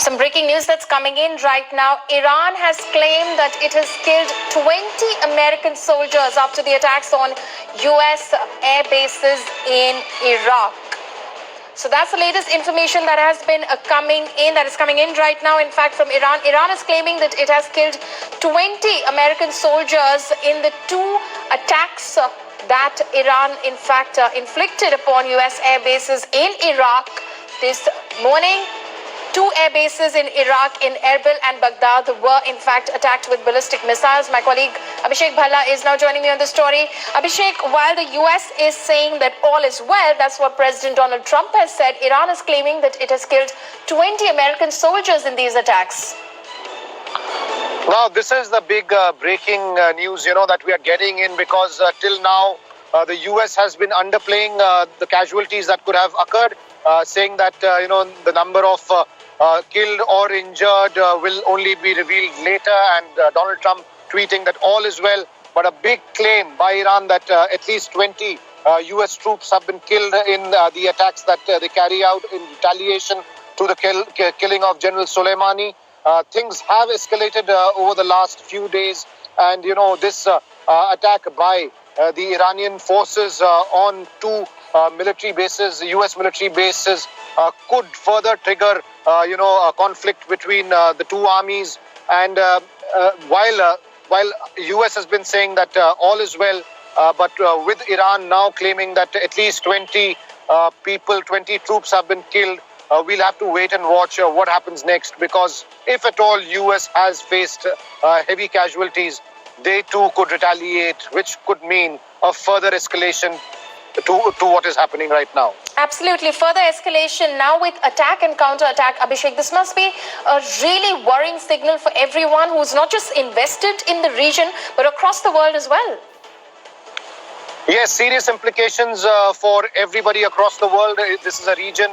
Some breaking news that's coming in right now. Iran has claimed that it has killed 20 American soldiers after the attacks on U.S. air bases in Iraq. So that's the latest information that has been coming in right now. In fact, from Iran, Iran is claiming that it has killed 20 American soldiers in the two attacks that Iran, in fact, inflicted upon U.S. air bases in Iraq this morning. Two air bases in Iraq, in Erbil and Baghdad, were in fact attacked with ballistic missiles. My colleague Abhishek Bhalla is now joining me on the story. Abhishek, while the US is saying that all is well, that's what President Donald Trump has said, Iran is claiming that it has killed 20 American soldiers in these attacks. Now, this is the big breaking news, that we are getting in, because till now, the US has been underplaying the casualties that could have occurred, saying that, the number of killed or injured will only be revealed later, and Donald Trump tweeting that all is well. But a big claim by Iran that at least 20 US troops have been killed in the attacks that they carry out in retaliation to the killing of General Soleimani. Things have escalated over the last few days, and this attack by the Iranian forces on two military bases, US military bases, could further trigger a conflict between the two armies. And while US has been saying that all is well, but with Iran now claiming that at least 20 troops have been killed, we'll have to wait and watch what happens next, because if at all US has faced heavy casualties, they too could retaliate, which could mean a further escalation to what is happening right now. Absolutely. Further escalation now with attack and counter-attack. Abhishek, this must be a really worrying signal for everyone who's not just invested in the region, but across the world as well. Yes, serious implications for everybody across the world. This is a region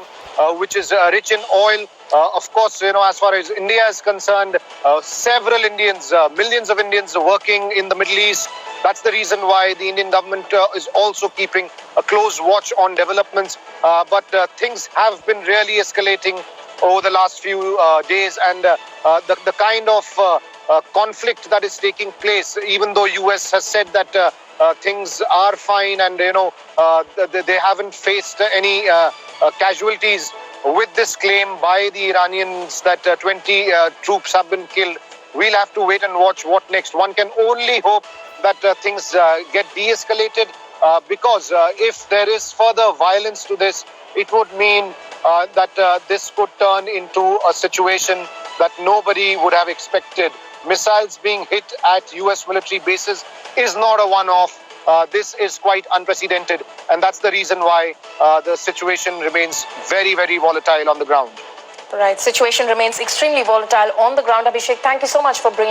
which is rich in oil. Of course, as far as India is concerned, several Indians, millions of Indians working in the Middle East. That's the reason why the Indian government is also keeping a close watch on developments. But things have been really escalating over the last few days, and the kind of conflict that is taking place, even though US has said that things are fine and they haven't faced any casualties, with this claim by the Iranians that 20 troops have been killed, we'll have to wait and watch what next. One can only hope that things get de-escalated, because if there is further violence to this, it would mean that this could turn into a situation that nobody would have expected. Missiles being hit at US military bases is not a one-off. This is quite unprecedented, and that's the reason why the situation remains very, very volatile on the ground. Right, situation remains extremely volatile on the ground. Abhishek, thank you so much for bringing